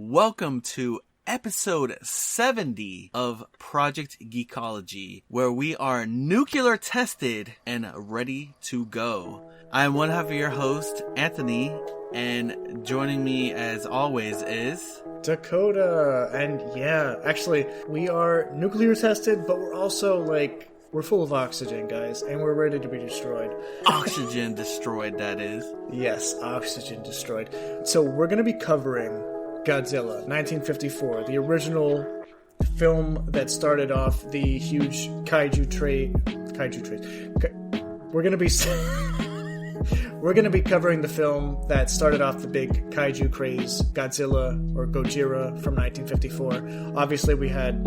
Welcome to episode 70 of Project Geekology, where we are nuclear tested and ready to go. I am one half of your host, Anthony, and joining me as always is... Dakota. And yeah, actually, we are nuclear tested, but we're also we're full of oxygen, guys, and we're ready to be destroyed. Oxygen destroyed, that is. Yes, oxygen destroyed. So we're going to be covering Godzilla, 1954, the original film that started off the huge kaiju trade. We're going to be covering the film that started off the big kaiju craze, Godzilla or Gojira from 1954. Obviously, we had,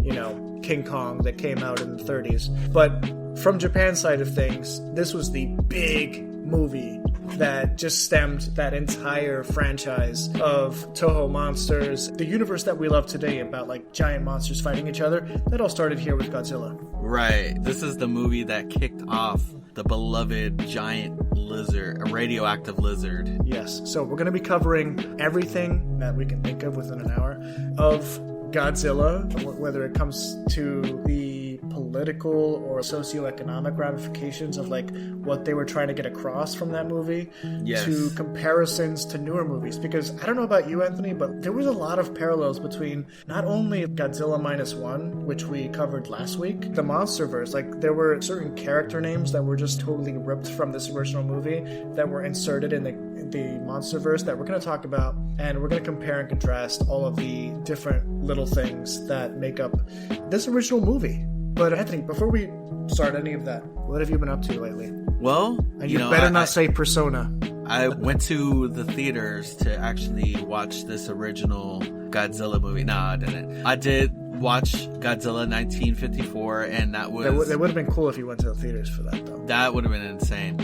King Kong that came out in the 30s. But from Japan's side of things, this was the big movie that just stemmed that entire franchise of Toho monsters, the universe that we love today about giant monsters fighting each other. That all started here with Godzilla. Right. This is the movie that kicked off the beloved giant lizard, a radioactive lizard. Yes. So we're going to be covering everything that we can think of within an hour of Godzilla, whether it comes to the political or socioeconomic ramifications of what they were trying to get across from that movie, yes, to comparisons to newer movies. Because I don't know about you, Anthony, but there was a lot of parallels between not only Godzilla -1, which we covered last week, the MonsterVerse. There were certain character names that were just totally ripped from this original movie that were inserted in the MonsterVerse that we're going to talk about, and we're going to compare and contrast all of the different little things that make up this original movie. But Anthony, before we start any of that, what have you been up to lately? Well, and you better not say Persona. I went to the theaters to actually watch this original Godzilla movie. No, I didn't. I did watch Godzilla 1954, and that was... That would have been cool if you went to the theaters for that, though. That would have been insane.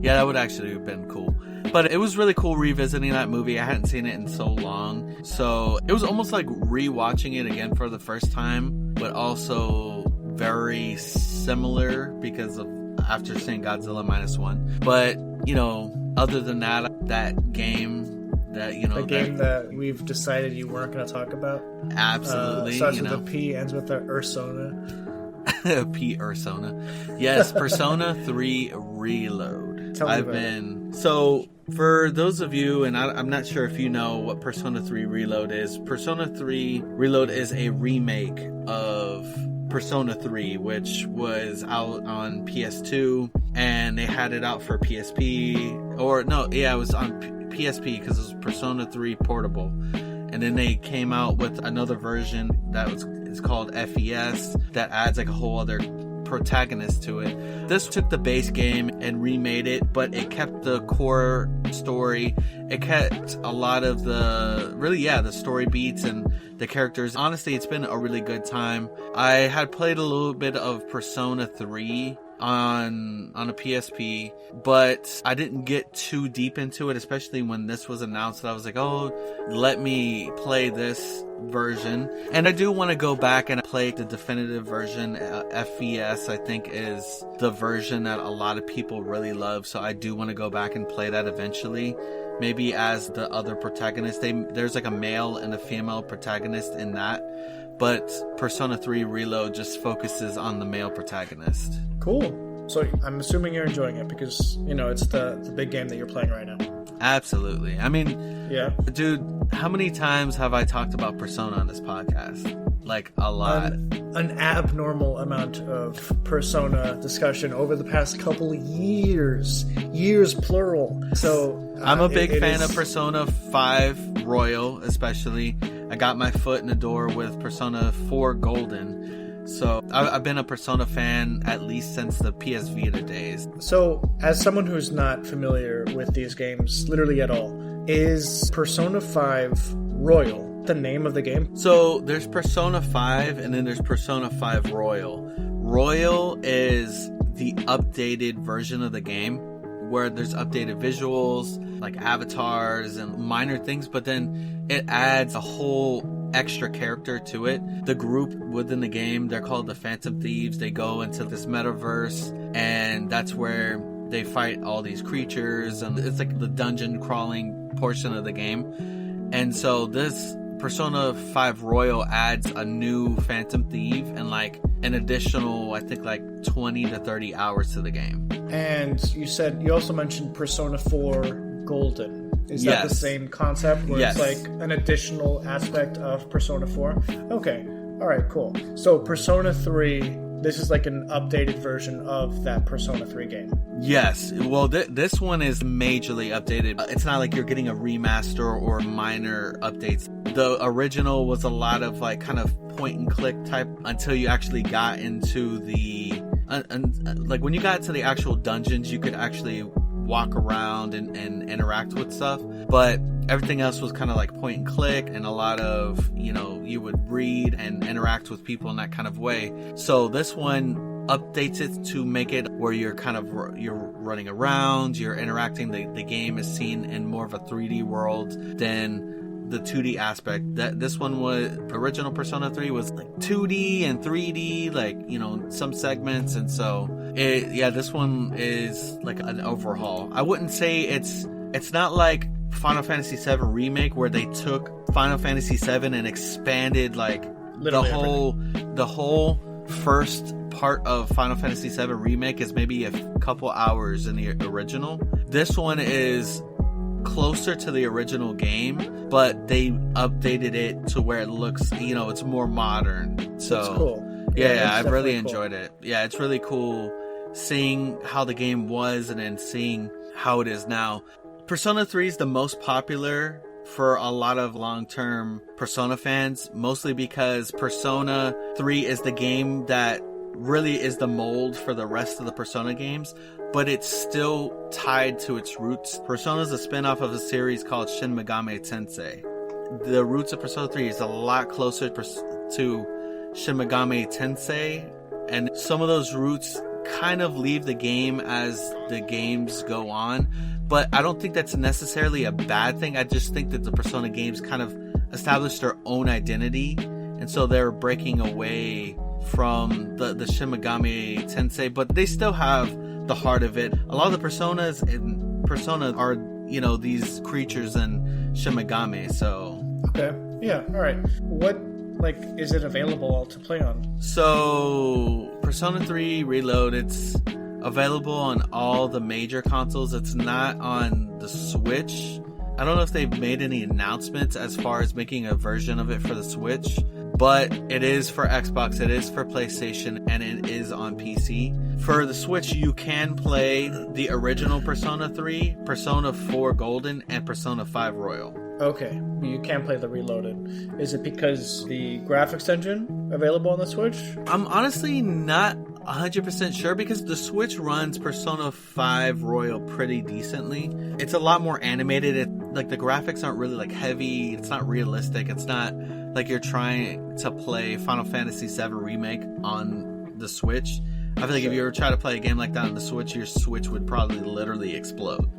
Yeah, that would actually have been cool. But it was really cool revisiting that movie. I hadn't seen it in so long. So it was almost like rewatching it again for the first time, but also very similar because of after seeing Godzilla -1. But, other than that game... The game that we've decided you weren't going to talk about. Absolutely. Starts with a P, ends with a Ursona. Persona. Yes, Persona 3 Reload. Tell me about it. So, for those of you, and I'm not sure if you know what Persona 3 Reload is, Persona 3 Reload is a remake of Persona 3, which was out on PS2, and they had it out for PSP, it was on PSP because it was Persona 3 Portable. And then they came out with another version it's called FES that adds a whole other protagonist to it. This took the base game and remade it, but it kept the core story. It kept a lot of the story beats and the characters. Honestly, it's been a really good time. I had played a little bit of Persona 3 on a PSP, but I didn't get too deep into it, especially when this was announced. I was like, let me play this version. And I do want to go back and play the definitive version. FES, I think, is the version that a lot of people really love, so I do want to go back and play that eventually. Maybe as the other protagonist. There's a male and a female protagonist in that. But Persona 3 Reload just focuses on the male protagonist. Cool. So I'm assuming you're enjoying it because, it's the big game that you're playing right now. Absolutely. I mean, yeah, dude, how many times have I talked about Persona on this podcast? A lot. An abnormal amount of Persona discussion over the past couple of years plural. So I'm a big fan of Persona 5 Royal, especially. I got my foot in the door with Persona 4 Golden. So I've been a Persona fan at least since the PS Vita days. So as someone who's not familiar with these games literally at all, is Persona 5 Royal the name of the game? So there's Persona 5 and then there's Persona 5 Royal. Royal is the updated version of the game where there's updated visuals, like avatars and minor things, but then it adds a whole extra character to it. The group within the game, they're called the Phantom Thieves. They go into this metaverse, and that's where they fight all these creatures, and it's like the dungeon crawling portion of the game. And so this Persona 5 Royal adds a new Phantom Thief and like an additional, I think, like 20 to 30 hours to the game. And you also mentioned Persona 4 Golden. Is that the same concept where it's like an additional aspect of Persona 4? Okay. All right, cool. So Persona 3, this is like an updated version of that Persona 3 game. Yes. Well, this one is majorly updated. It's not like you're getting a remaster or minor updates. The original was a lot of like kind of point and click type until you actually got into the... like when you got to the actual dungeons, you could actually walk around and interact with stuff, but everything else was kind of like point and click, and a lot of, you would read and interact with people in that kind of way. So this one updates it to make it where you're running around, you're interacting, the game is seen in more of a 3D world than the 2D aspect. That this one was, original Persona 3 was like 2D and 3D, like, some segments, and so this one is like an overhaul. I wouldn't say it's not like Final Fantasy VII Remake where they took Final Fantasy VII and expanded like the whole first part of Final Fantasy VII Remake is maybe a couple hours in the original. This one is closer to the original game, but they updated it to where it looks, it's more modern. So that's cool. I've really enjoyed it. Yeah, it's really cool seeing how the game was and then seeing how it is now. Persona 3 is the most popular for a lot of long-term Persona fans, mostly because Persona 3 is the game that really is the mold for the rest of the Persona games, but it's still tied to its roots. Persona is a spin-off of a series called Shin Megami Tensei. The roots of Persona 3 is a lot closer to Shin Megami Tensei, and some of those roots kind of leave the game as the games go on, but I don't think that's necessarily a bad thing. I just think that the Persona games kind of established their own identity, and so they're breaking away from the Shin Megami Tensei, but they still have the heart of it. A lot of the Personas in Persona are, these creatures in Shin Megami, so... Okay, yeah, alright. What, is it available to play on? So, Persona 3 Reload, it's available on all the major consoles. It's not on the Switch. I don't know if they've made any announcements as far as making a version of it for the Switch, but it is for Xbox, it is for PlayStation, and it is on PC. For the Switch, you can play the original Persona 3, Persona 4 Golden, and Persona 5 Royal. Okay, you can't play the Reloaded. Is it because the graphics engine available on the Switch? I'm honestly not 100% sure, because the Switch runs Persona 5 Royal pretty decently. It's a lot more animated. The graphics aren't really heavy. It's not realistic. It's not like you're trying to play Final Fantasy VII Remake on the Switch. I feel like if you ever try to play a game like that on the Switch, your Switch would probably literally explode.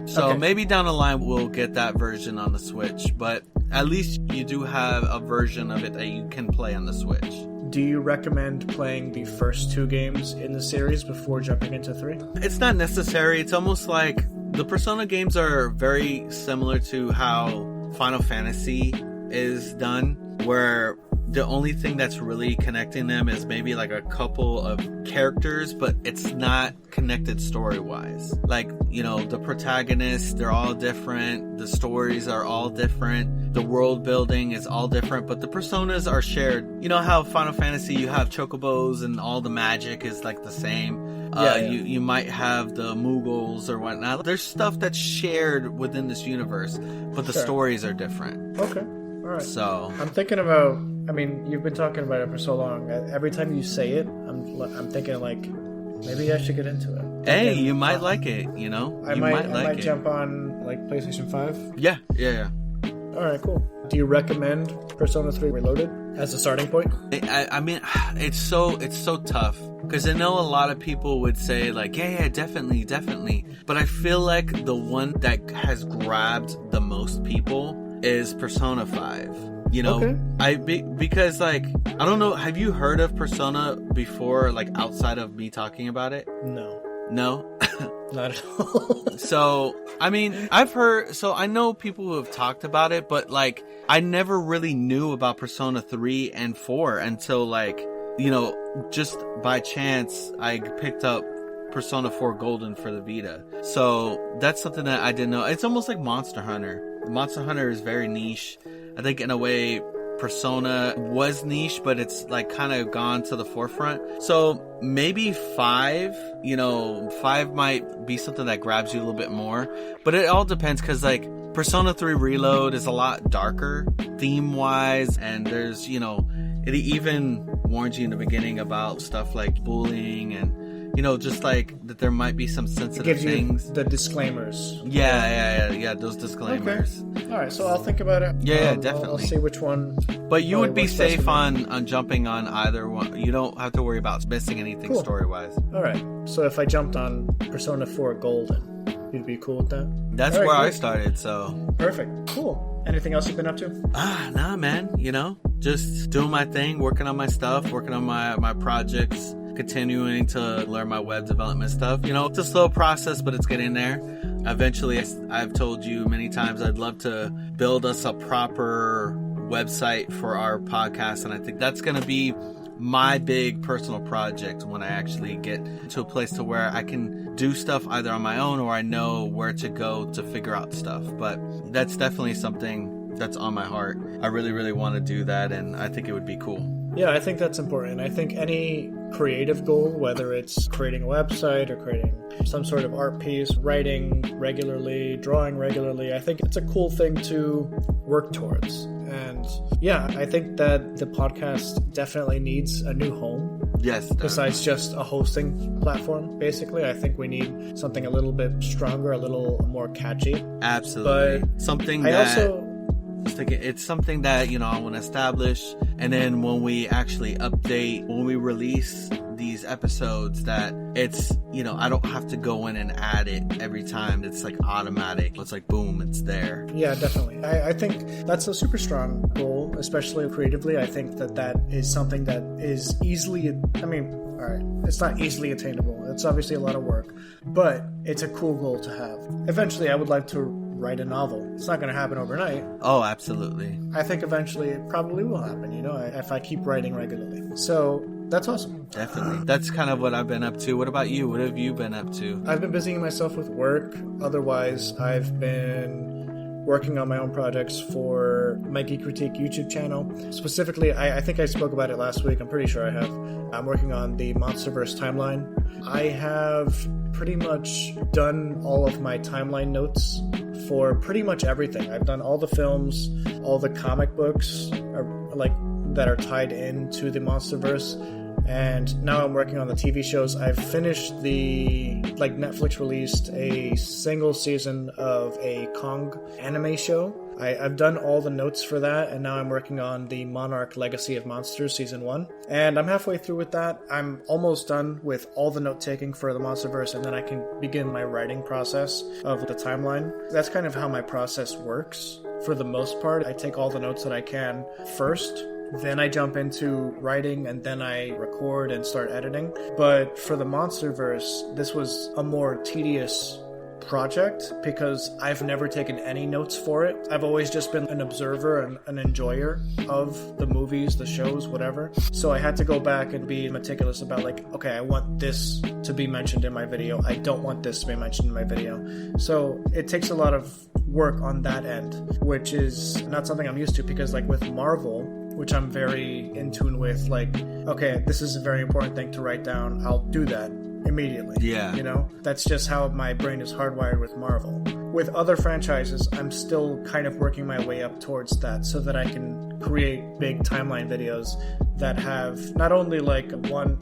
So maybe down the line we'll get that version on the Switch, but at least you do have a version of it that you can play on the Switch. Do you recommend playing the first 2 games in the series before jumping into 3? It's not necessary. It's almost like the Persona games are very similar to how Final Fantasy is done, where the only thing that's really connecting them is maybe a couple of characters, but it's not connected story-wise. The protagonists, they're all different. The stories are all different. The world building is all different, but the personas are shared. You know how Final Fantasy, you have chocobos and all the magic is the same. You might have the Mughals or whatnot. There's stuff that's shared within this universe, but the stories are different. Okay. All right. So I'm thinking about... you've been talking about it for so long. Every time you say it, I'm thinking maybe I should get into it. Hey, you might like it. I might jump on PlayStation 5. Yeah. All right, cool. Do you recommend Persona 3 Reloaded as a starting point? It's so tough, because I know a lot of people would say yeah, definitely. But I feel like the one that has grabbed the most people is Persona 5. Because I don't know, have you heard of Persona before, outside of me talking about it? No. Not at all. So, I mean, I know people who have talked about it, but like, I never really knew about Persona 3 and 4 until like, just by chance, I picked up Persona 4 Golden for the Vita. So that's something that I didn't know. It's almost like Monster Hunter. Monster Hunter is very niche. I think in a way, Persona was niche, but it's like kind of gone to the forefront. So maybe 5 might be something that grabs you a little bit more, but it all depends, because like Persona 3 Reload is a lot darker theme wise, and there's it even warns you in the beginning about stuff like bullying and just like that there might be some sensitive things. The disclaimers. Yeah, those disclaimers. Okay. All right, so I'll think about it. Yeah, definitely. I'll see which one. But you would be safe on jumping on either one. You don't have to worry about missing anything story-wise. All right, so if I jumped on Persona 4 Golden, you'd be cool with that? That's where I started, so. Perfect. Cool. Anything else you've been up to? Nah, man. Just doing my thing, working on my stuff, working on my projects, continuing to learn my web development stuff. It's a slow process, but it's getting there. Eventually, I've told you many times, I'd love to build us a proper website for our podcast, and I think that's going to be my big personal project when I actually get to a place to where I can do stuff either on my own or I know where to go to figure out stuff. But that's definitely something that's on my heart. I really, really want to do that, and I think it would be cool. Yeah, I think that's important. I think any creative goal, whether it's creating a website or creating some sort of art piece, writing regularly, drawing regularly, I think it's a cool thing to work towards. And yeah, I think that the podcast definitely needs a new home. Yes. Besides just a hosting platform, basically. I think we need something a little bit stronger, a little more catchy. Absolutely. But something that... It's something that, I want to establish. And then when we actually update, when we release these episodes, that it's, I don't have to go in and add it every time. It's like automatic. It's like, boom, it's there. Yeah, definitely. I think that's a super strong goal, especially creatively. I think that is something that is easily, all right, it's not easily attainable. It's obviously a lot of work, but it's a cool goal to have. Eventually, I would like to write a novel. It's not going to happen overnight. Oh, absolutely. I think eventually it probably will happen, if I keep writing regularly. So that's awesome. Definitely. That's kind of what I've been up to. What about you? What have you been up to? I've been busying myself with work. Otherwise, I've been working on my own projects for my Geekritique YouTube channel. Specifically, I think I spoke about it last week. I'm pretty sure I have. I'm working on the MonsterVerse timeline. I have pretty much done all of my timeline notes for pretty much everything. I've done all the films, all the comic books that are tied into the MonsterVerse. And now I'm working on the TV shows. I've finished Netflix released a single season of a Kong anime show. I've done all the notes for that, and now I'm working on the Monarch Legacy of Monsters Season 1. And I'm halfway through with that. I'm almost done with all the note-taking for the MonsterVerse, and then I can begin my writing process of the timeline. That's kind of how my process works. For the most part, I take all the notes that I can first, then I jump into writing, and then I record and start editing. But for the MonsterVerse, this was a more tedious project because I've never taken any notes for it. I've always just been an observer and an enjoyer of the movies, the shows, whatever. So I had to go back and be meticulous about okay, I want this to be mentioned in my video. I don't want this to be mentioned in my video. So it takes a lot of work on that end, which is not something I'm used to because with Marvel, which I'm very in tune with, okay, this is a very important thing to write down. I'll do that immediately. Yeah. That's just how my brain is hardwired with Marvel. With other franchises, I'm still kind of working my way up towards that so that I can create big timeline videos that have not only one,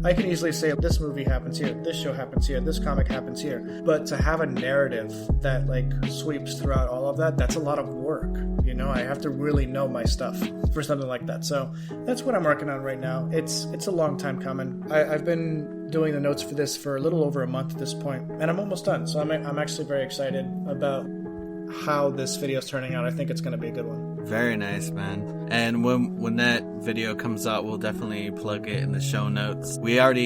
I can easily say this movie happens here, this show happens here, this comic happens here, but to have a narrative that sweeps throughout all of that, that's a lot of work. I have to really know my stuff for something like that. So that's what I'm working on right now. It's a long time coming. I've been doing the notes for this for a little over a month at this point, and I'm almost done. So I'm actually very excited about how this video is turning out. I think it's going to be a good one. Very nice, man. And when that video comes out, we'll definitely plug it in the show notes. We have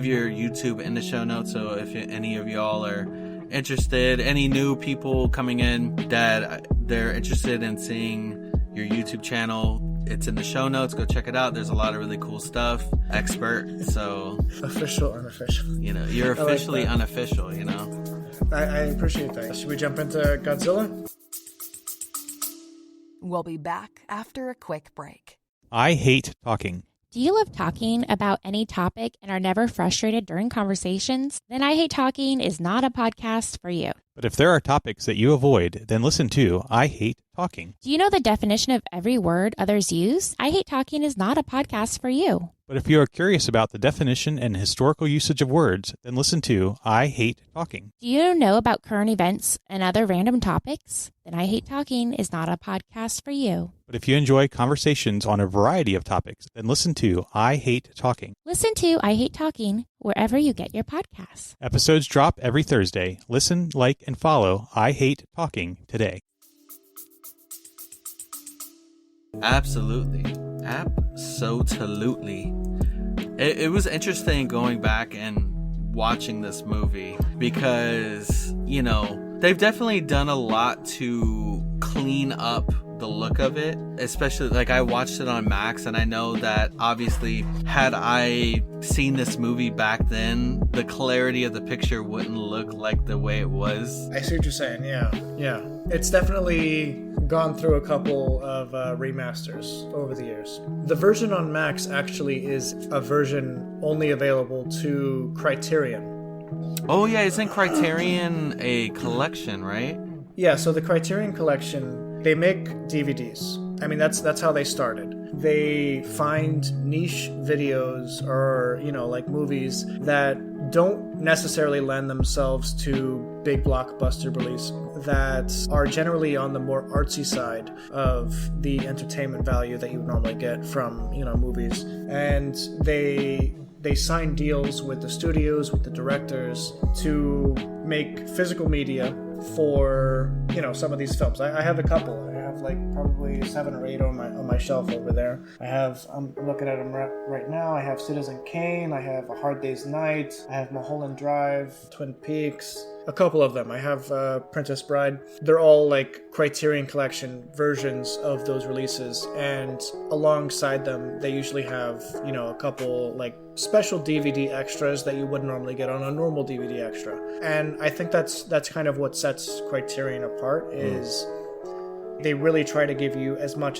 your YouTube in the show notes, so if any of y'all are interested, any new people coming in that they're interested in seeing your YouTube channel, it's in the show notes. Go check it out. There's a lot of really cool stuff. Expert, so official, unofficial. You know, you're officially unofficial. You know, I appreciate that. Should we jump into Godzilla? We'll be back after a quick break. I hate talking. Do you love talking about any topic and are never frustrated during conversations? Then I Hate Talking is not a podcast for you. But if there are topics that you avoid, then listen to I Hate Talking. Do you know the definition of every word others use? I Hate Talking is not a podcast for you. But if you are curious about the definition and historical usage of words, then listen to I Hate Talking. Do you know about current events and other random topics? Then I Hate Talking is not a podcast for you. But if you enjoy conversations on a variety of topics, then listen to I Hate Talking. Listen to I Hate Talking wherever you get your podcasts. Episodes drop every Thursday. Listen, like, and follow I Hate Talking today. Absolutely. It was interesting going back and watching this movie because, you know, they've definitely done a lot to clean up the look of it, especially like I watched it on Max, and I know that obviously had I seen this movie back then, the clarity of the picture wouldn't look like the way it was. I see what you're saying. Yeah. It's definitely gone through a couple of remasters over the years. The version on Max actually is a version only available to Criterion. Oh yeah, isn't Criterion a collection, right? Yeah, so the Criterion Collection, they make DVDs. I mean, that's how they started. They find niche videos or, you know, like movies that don't necessarily lend themselves to big blockbuster release, that are generally on the more artsy side of the entertainment value that you would normally get from, you know, movies. And they sign deals with the studios, with the directors to make physical media for, you know, some of these films. I have a couple. I have like probably 7 or 8 on my shelf over there. I'm looking at them right now. I have Citizen Kane. I have A Hard Day's Night. I have Mulholland Drive, Twin Peaks. A couple of them. I have Princess Bride. They're all like Criterion Collection versions of those releases, and alongside them, they usually have, you know, a couple like special DVD extras that you wouldn't normally get on a normal DVD extra. And I think that's kind of what sets Criterion apart, is they really try to give you as much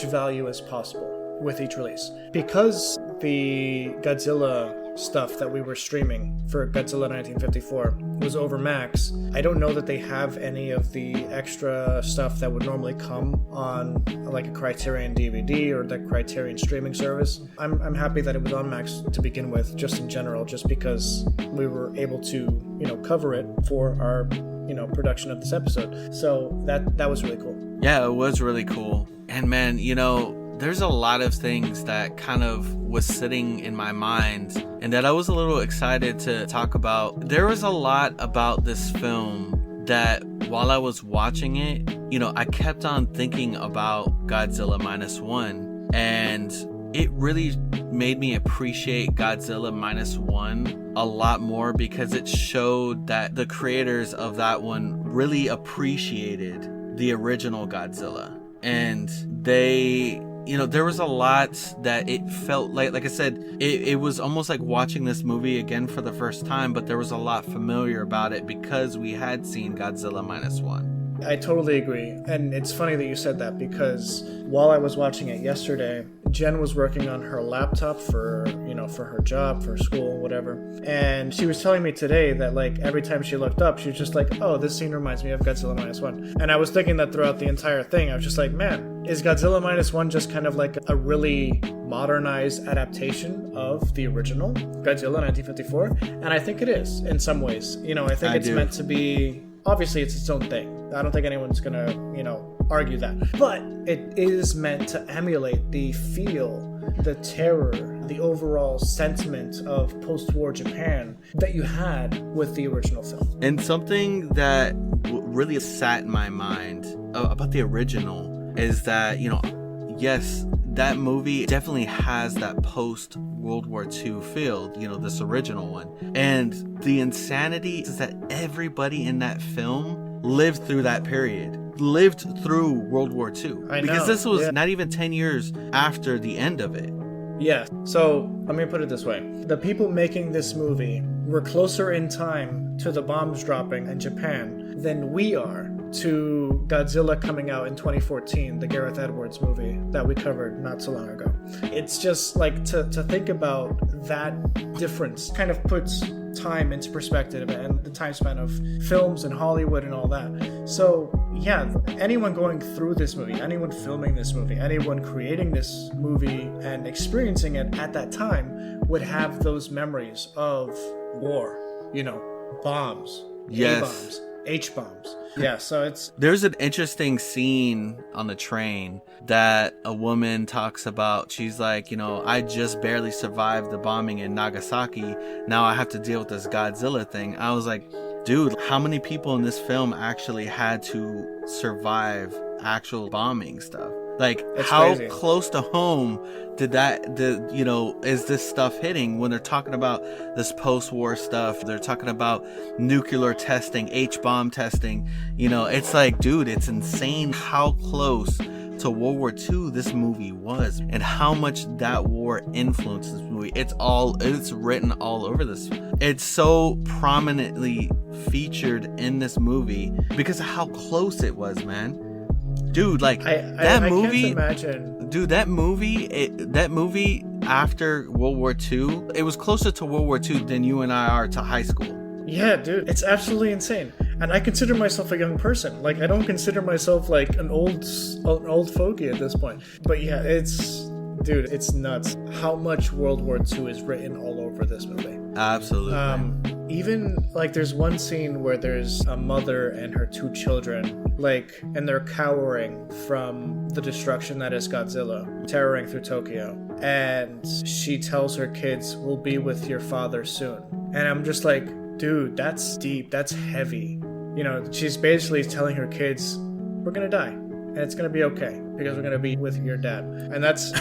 value as possible with each release. Because the Godzilla stuff that we were streaming for Godzilla 1954 was over Max, I don't know that they have any of the extra stuff that would normally come on like a Criterion DVD or the Criterion streaming service. I'm happy that it was on Max to begin with, just in general, just because we were able to, you know, cover it for our, you know, production of this episode. So that was really cool. Yeah, it was really cool. And man, you know, there's a lot of things that kind of was sitting in my mind and that I was a little excited to talk about. There was a lot about this film that while I was watching it, you know, I kept on thinking about Godzilla Minus One, and it really made me appreciate Godzilla Minus One a lot more, because it showed that the creators of that one really appreciated the original Godzilla. And they, you know, there was a lot that it felt like I said, it was almost like watching this movie again for the first time, but there was a lot familiar about it because we had seen Godzilla Minus One. I totally agree. And it's funny that you said that, because while I was watching it yesterday, Jen was working on her laptop for, you know, for her job, for school, whatever. And she was telling me today that like every time she looked up, she was just like, oh, this scene reminds me of Godzilla Minus One. And I was thinking that throughout the entire thing. I was just like, man, is Godzilla Minus One just kind of like a really modernized adaptation of the original Godzilla 1954? And I think it is in some ways. You know, I think it's meant to be, obviously it's its own thing. I don't think anyone's gonna, you know, argue that. But it is meant to emulate the feel, the terror, the overall sentiment of post-war Japan that you had with the original film. And something that really sat in my mind about the original is that, yes, that movie definitely has that post World War II feel, this original one. And the insanity is that everybody in that film lived through that period, lived through World War II. Because this was not even 10 years after the end of it. Yeah, so let me put it this way. The people making this movie were closer in time to the bombs dropping in Japan than we are to Godzilla coming out in 2014, the Gareth Edwards movie that we covered not so long ago. It's just like to think about that difference kind of puts time into perspective and the time span of films and Hollywood and all that. So yeah, anyone going through this movie, anyone filming this movie, anyone creating this movie and experiencing it at that time would have those memories of war, bombs, yes. A-bombs, H-bombs. Yeah, so there's an interesting scene on the train that a woman talks about. She's like, I just barely survived the bombing in Nagasaki. Now I have to deal with this Godzilla thing. I was like, dude, how many people in this film actually had to survive actual bombing stuff? Like, it's how crazy. Close to home is this stuff hitting when they're talking about this post-war stuff? They're talking about nuclear testing, H-bomb testing. It's like, dude, it's insane how close to World War II this movie was and how much that war influenced this movie. It's written all over this. It's so prominently featured in this movie because of how close it was, man. Dude, like that movie. I can't imagine. Dude, that movie after World War II, it was closer to World War II than you and I are to high school. Yeah, dude, it's absolutely insane. And I consider myself a young person. Like, I don't consider myself like an old fogey at this point. But yeah, it's nuts how much World War II is written all over this movie. Absolutely. Even like there's one scene where there's a mother and her two children, and they're cowering from the destruction that is Godzilla tearing through Tokyo. And she tells her kids, "We'll be with your father soon." And I'm just like, dude, that's deep, that's heavy. She's basically telling her kids, we're gonna die, and it's gonna be okay, because we're gonna be with your dad. And that's,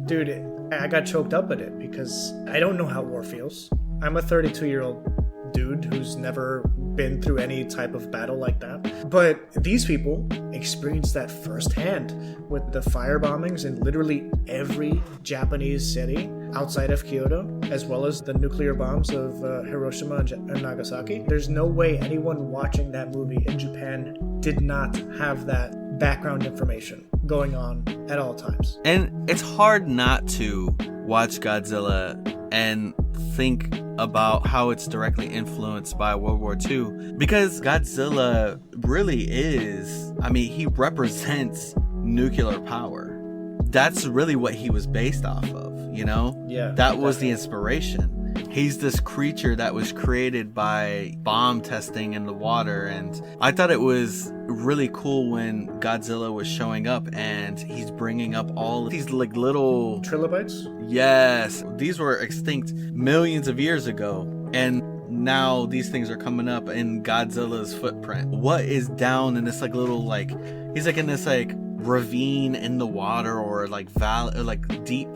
dude, I got choked up at it, because I don't know how war feels. I'm a 32-year-old dude who's never been through any type of battle like that. But these people experienced that firsthand with the fire bombings in literally every Japanese city outside of Kyoto, as well as the nuclear bombs of Hiroshima and Nagasaki. There's no way anyone watching that movie in Japan did not have that background information going on at all times. And it's hard not to watch Godzilla and think about how it's directly influenced by World War II, because Godzilla really is, he represents nuclear power. That's really what he was based off of, Yeah, that was the inspiration. He's this creature that was created by bomb testing in the water. And I thought it was really cool when Godzilla was showing up and he's bringing up all of these like little trilobites. Yes, these were extinct millions of years ago, and now these things are coming up in Godzilla's footprint. What is down in this like little like, he's like in this like ravine in the water, or like valley, or like deep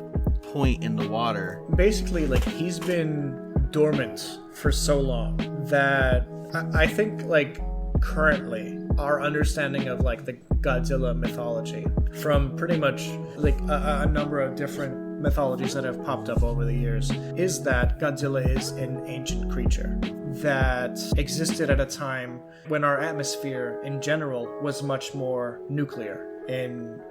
point in the water. Basically, like, he's been dormant for so long that I think like currently our understanding of like the Godzilla mythology from pretty much like a number of different mythologies that have popped up over the years is that Godzilla is an ancient creature that existed at a time when our atmosphere in general was much more nuclear,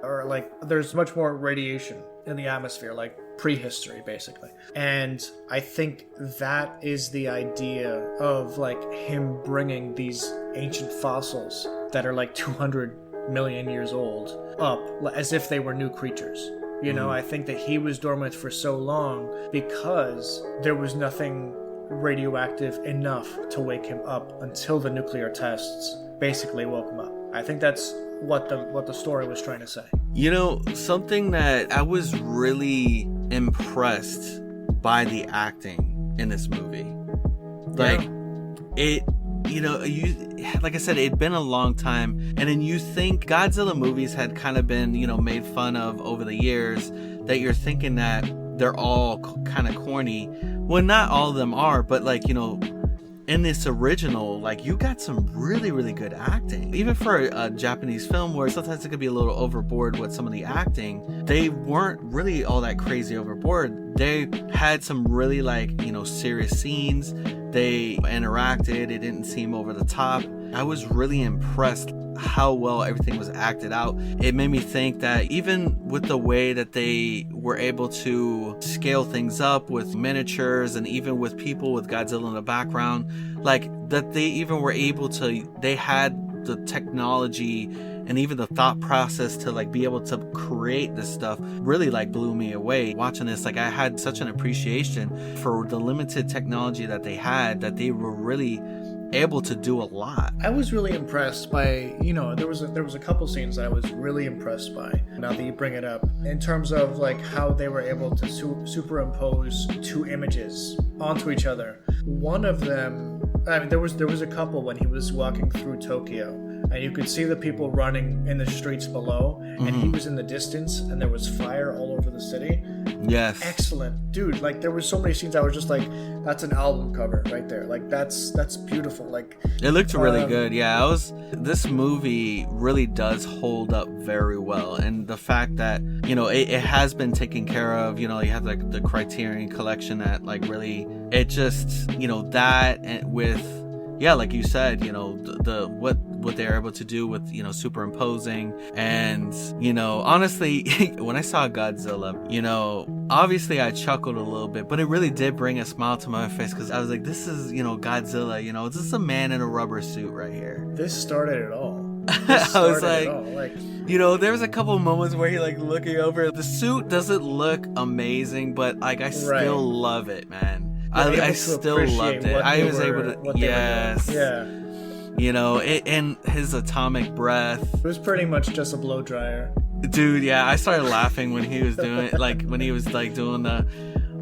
or like there's much more radiation in the atmosphere, like prehistory basically. And I think that is the idea of like him bringing these ancient fossils that are like 200 million years old up as if they were new creatures. I think that he was dormant for so long because there was nothing radioactive enough to wake him up until the nuclear tests basically woke him up. I think that's what the story was trying to say. Something that I was really impressed by the acting in this movie. Like, you know, like I said, it'd been a long time, and then you think Godzilla movies had kind of been, you know, made fun of over the years, that you're thinking that they're all kind of corny. Well, not all of them are, but like, you know, in this original, like, you got some really, really good acting. Even for a Japanese film where sometimes it could be a little overboard with some of the acting, they weren't really all that crazy overboard. They had some really, like, you know, serious scenes. They interacted. It didn't seem over the top. I was really impressed how well everything was acted out. It made me think that even with the way that they were able to scale things up with miniatures and even with people with Godzilla in the background, like, that they even were able to, they had the technology and even the thought process to, like, be able to create this stuff really, like, blew me away. Watching this, like, I had such an appreciation for the limited technology that they had, that they were really able to do a lot. I was really impressed by, you know, there was a couple scenes that I was really impressed by, now that you bring it up, in terms of like how they were able to superimpose two images onto each other. One of them, I mean, there was a couple when he was walking through Tokyo, and you could see the people running in the streets below, and he was in the distance, and there was fire all over the city. Yes. Excellent. Dude, like, there were so many scenes I was just like, that's an album cover right there. Like, that's beautiful. Like, it looked really good. Yeah, this movie really does hold up very well. And the fact that, you know, it has been taken care of, you know, you have like the Criterion Collection that, like, really, it just, you know, that, and with, yeah, like you said, you know, the what they're able to do with, you know, superimposing. And, you know, honestly, when I saw Godzilla, you know, obviously I chuckled a little bit, but it really did bring a smile to my face, because I was like, this is, you know, Godzilla, you know, this is a man in a rubber suit right here. This started it all. I was like, you know, there was a couple of moments where he, like, looking over, the suit doesn't look amazing, but, like, I still love it, man. I still loved it. I was able to, yes. Yeah. You know, and his atomic breath. It was pretty much just a blow dryer. Dude, yeah, I started laughing when he was doing it, like, when he was, like, doing the...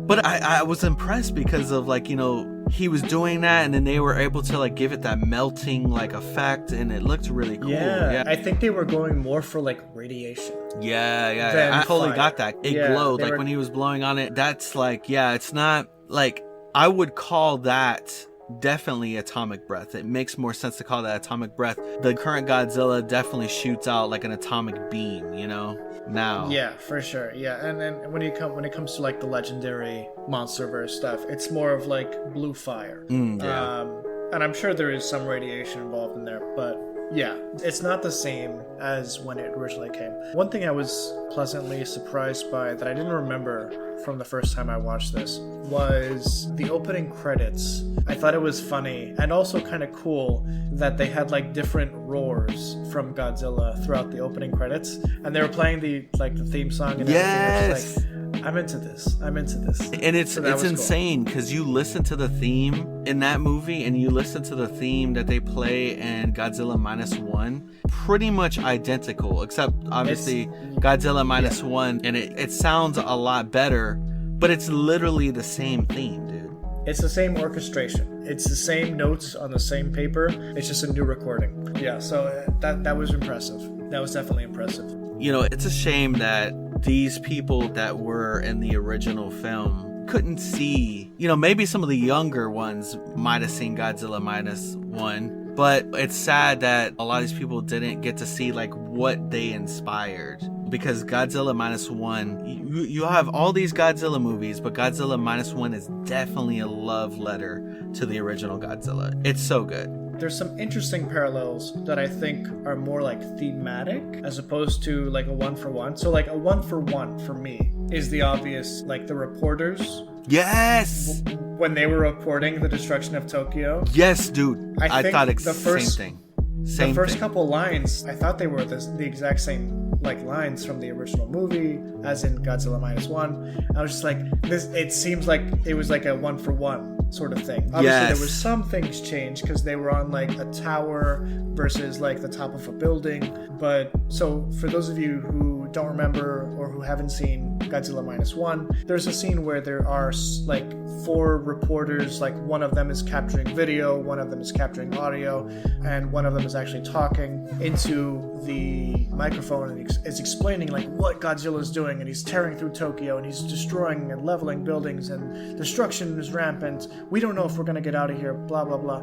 But I was impressed because of, like, you know, he was doing that, and then they were able to, like, give it that melting, like, effect, and it looked really cool. Yeah. I think they were going more for, like, radiation. Yeah. I totally got that. It glowed, like, when he was blowing on it. That's, like, yeah, it's not, like... I would call that definitely atomic breath. It makes more sense to call that atomic breath. The current Godzilla definitely shoots out like an atomic beam, you know, now. Yeah, for sure. Yeah, and then when it comes to like the legendary MonsterVerse stuff, it's more of like blue fire. Yeah. And I'm sure there is some radiation involved in there, but yeah, it's not the same as when it originally came. One thing I was pleasantly surprised by that I didn't remember from the first time I watched this was the opening credits. I thought it was funny and also kind of cool that they had like different roars from Godzilla throughout the opening credits, and they were playing the theme song and yes. everything. I'm into this. And it's insane because you listen to the theme in that movie and you listen to the theme that they play in Godzilla -1, pretty much identical, except obviously Godzilla -1, and it sounds a lot better, but it's literally the same theme, dude. It's the same orchestration. It's the same notes on the same paper. It's just a new recording. Yeah, so that was impressive. That was definitely impressive. You know, it's a shame that these people that were in the original film couldn't see, you know, maybe some of the younger ones might have seen Godzilla -1, but it's sad that a lot of these people didn't get to see like what they inspired, because Godzilla -1, you have all these Godzilla movies, but Godzilla -1 is definitely a love letter to the original Godzilla. It's so good. There's some interesting parallels that I think are more like thematic as opposed to like a one-for-one. So like a one-for-one for me is the obvious, like the reporters. Yes! When they were reporting the destruction of Tokyo. Yes, dude. I thought the same thing. The first couple lines, I thought they were the exact same like lines from the original movie as in Godzilla -1. I was just like, it seems like it was like a one-for-one sort of thing. Obviously, there was some things changed because they were on like a tower versus like the top of a building. But so for those of you who don't remember or who haven't seen Godzilla Minus One, there's a scene where there are like 4 reporters, like one of them is capturing video, one of them is capturing audio, and one of them is actually talking into the microphone and is explaining like what Godzilla is doing, and he's tearing through Tokyo and he's destroying and leveling buildings and destruction is rampant. We don't know if we're going to get out of here, blah blah blah.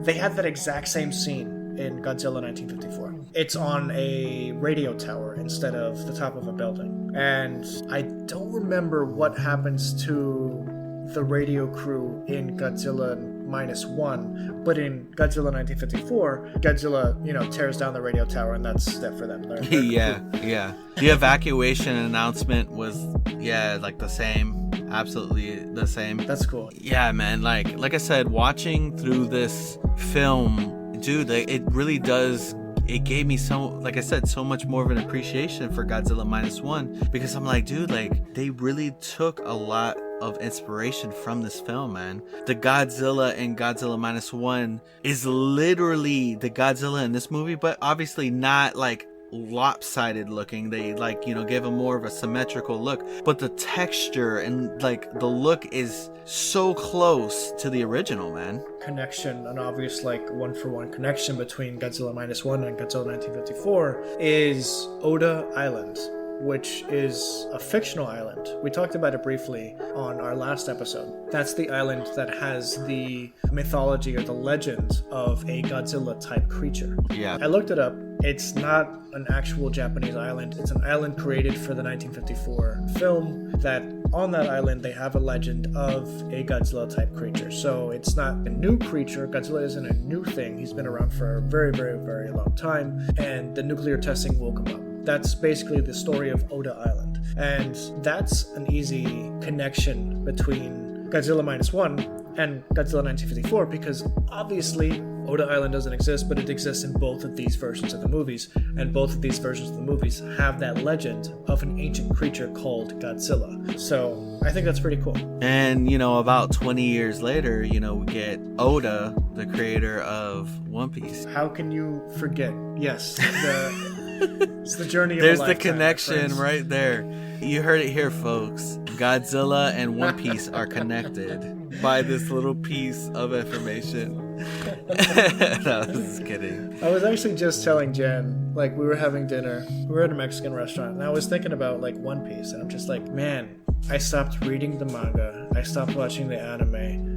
They had that exact same scene in Godzilla 1954. It's on a radio tower instead of the top of a building. And I don't remember what happens to the radio crew in Godzilla Minus One, but in Godzilla 1954, Godzilla, tears down the radio tower, and that's that for them. Yeah. The evacuation announcement was, like the same. Absolutely the same. That's cool. Yeah, man. Like I said, watching through this film, dude, it really does. It gave me so much more of an appreciation for Godzilla Minus One, because I'm like, dude, they really took a lot of inspiration from this film, man. The Godzilla in Godzilla Minus One is literally the Godzilla in this movie, but obviously not lopsided looking. They give him more of a symmetrical look, but the texture and the look is so close to the original, man. Connection, an obvious one-for-one connection between Godzilla Minus One and Godzilla 1954 is Oda Island, which is a fictional island. We talked about it briefly on our last episode. That's the island that has the mythology or the legend of a Godzilla-type creature. Yeah. I looked it up. It's not an actual Japanese island. It's an island created for the 1954 film that on that island they have a legend of a Godzilla-type creature. So it's not a new creature. Godzilla isn't a new thing. He's been around for a very, very, very long time, and the nuclear testing woke him up. That's basically the story of Oda Island. And that's an easy connection between Godzilla Minus One and Godzilla 1954, because obviously Oda Island doesn't exist, but it exists in both of these versions of the movies. And both of these versions of the movies have that legend of an ancient creature called Godzilla. So I think that's pretty cool. And, about 20 years later, we get Oda, the creator of One Piece. How can you forget? Yes. It's the journey of There's a the lifetime, connection right there. You heard it here, folks. Godzilla and One Piece are connected by this little piece of information. No, I was just kidding. I was actually just telling Jen, we were having dinner. We were at a Mexican restaurant, and I was thinking about, One Piece, and I'm just like, man, I stopped reading the manga. I stopped watching the anime.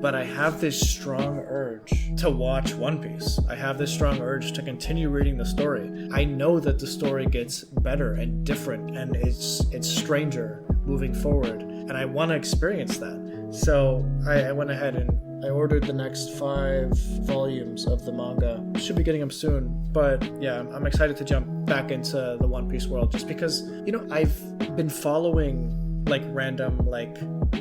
But I have this strong urge to watch One Piece. I have this strong urge to continue reading the story. I know that the story gets better and different, and it's stranger moving forward, and I want to experience that. So I went ahead and I ordered the next 5 volumes of the manga. Should be getting them soon. But yeah, I'm excited to jump back into the One Piece world, just because, I've been following random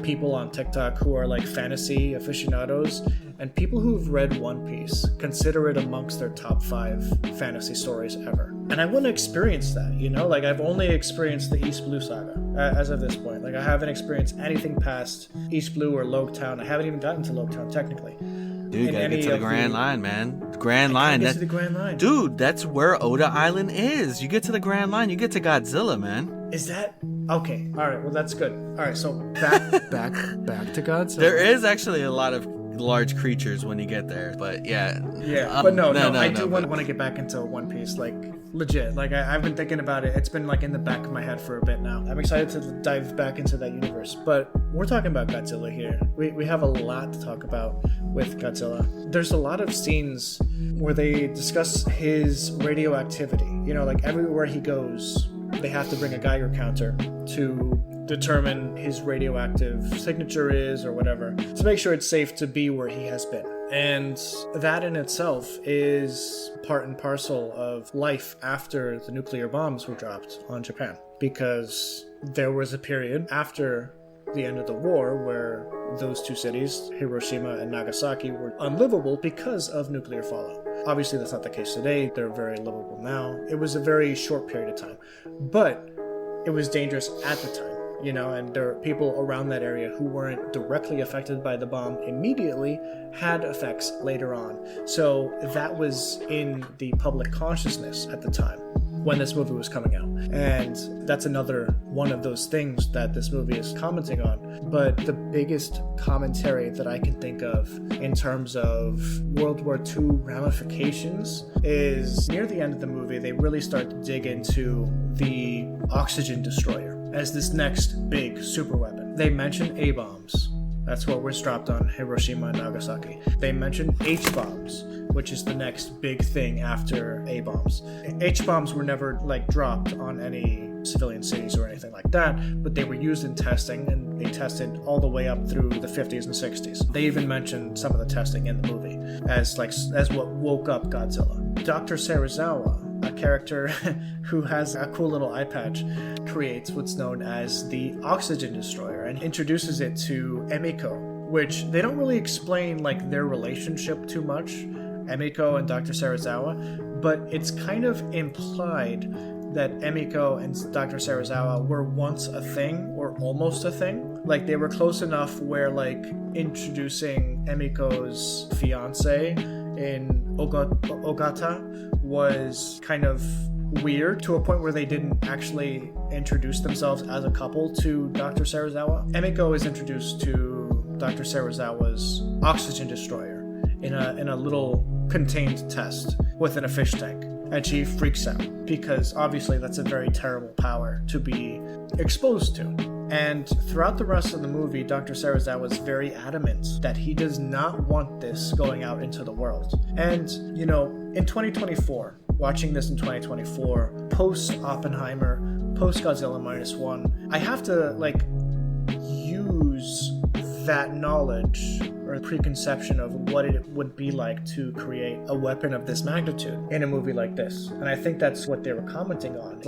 people on TikTok who are fantasy aficionados, and people who've read One Piece consider it amongst their top 5 fantasy stories ever. And I want to experience that, I've only experienced the East Blue Saga as of this point. I haven't experienced anything past East Blue or Loketown. I haven't even gotten to Loketown technically. Dude, you gotta get to the Grand Line, man. Grand Line. Get to the Grand Line. Dude, that's where Oda Island is. You get to the Grand Line, you get to Godzilla, man. Is that okay? All right. Well, that's good. All right. So back to Godzilla. There is actually a lot of large creatures when you get there, but yeah. But no. I do want to get back into One Piece, legit. I've been thinking about it. It's been in the back of my head for a bit now. I'm excited to dive back into that universe. But we're talking about Godzilla here. We have a lot to talk about with Godzilla. There's a lot of scenes where they discuss his radioactivity. Everywhere he goes, they have to bring a Geiger counter to determine his radioactive signature is or whatever, to make sure it's safe to be where he has been. And that in itself is part and parcel of life after the nuclear bombs were dropped on Japan. Because there was a period after the end of the war where those 2 cities, Hiroshima and Nagasaki, were unlivable because of nuclear fallout. Obviously, that's not the case today. They're very livable now. It was a very short period of time. But it was dangerous at the time, and there are people around that area who weren't directly affected by the bomb immediately, had effects later on. So that was in the public consciousness at the time. when this movie was coming out. And that's another one of those things that this movie is commenting on. But the biggest commentary that I can think of in terms of World War II ramifications is near the end of the movie, they really start to dig into the oxygen destroyer as this next big superweapon. They mention A-bombs. That's what was dropped on Hiroshima and Nagasaki. They mention H-bombs, which is the next big thing after A-bombs. H-bombs were never dropped on any civilian cities or anything like that, but they were used in testing, and they tested all the way up through the 50s and 60s. They even mentioned some of the testing in the movie as what woke up Godzilla. Dr. Serizawa, a character who has a cool little eye patch, creates what's known as the oxygen destroyer and introduces it to Emiko, which they don't really explain their relationship too much, Emiko and Dr. Serizawa, but it's kind of implied that Emiko and Dr. Serizawa were once a thing, or almost a thing. They were close enough where introducing Emiko's fiance in Ogata was kind of weird, to a point where they didn't actually introduce themselves as a couple to Dr. Serizawa. Emiko is introduced to Dr. Serizawa's oxygen destroyer in a little contained test within a fish tank, and she freaks out because obviously that's a very terrible power to be exposed to. And throughout the rest of the movie, Dr. Serizawa is very adamant that he does not want this going out into the world. And, in 2024, watching this in 2024, post-Oppenheimer, post-Godzilla -1, I have to, use that knowledge or preconception of what it would be like to create a weapon of this magnitude in a movie like this. And I think that's what they were commenting on.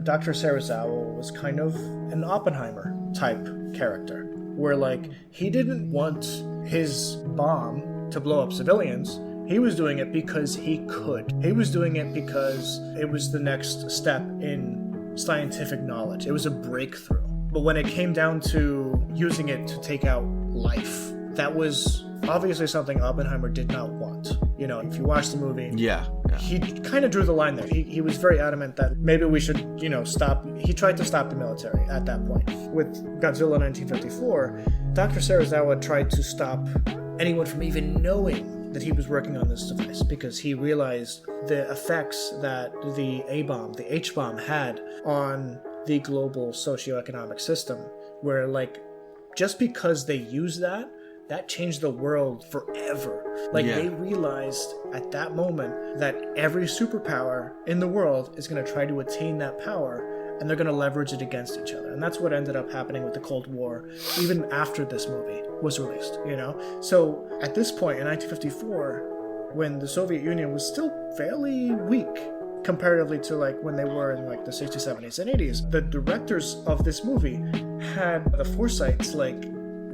Dr. Serizawa was kind of an Oppenheimer type character, where he didn't want his bomb to blow up civilians. He was doing it because he could. He was doing it because it was the next step in scientific knowledge. It was a breakthrough. But when it came down to using it to take out life, that was obviously something Oppenheimer did not want. If you watch the movie, he kind of drew the line there. He was very adamant that maybe we should, stop. He tried to stop the military at that point. With Godzilla 1954, Dr. Serizawa tried to stop anyone from even knowing that he was working on this device, because he realized the effects that the A-bomb, the H-bomb had on the global socioeconomic system, where just because they used that changed the world forever. They realized at that moment that every superpower in the world is going to try to attain that power, and they're going to leverage it against each other. And that's what ended up happening with the Cold War, even after this movie was released, So at this point in 1954, when the Soviet Union was still fairly weak comparatively to when they were in the 60s, 70s, and 80s, the directors of this movie had the foresight to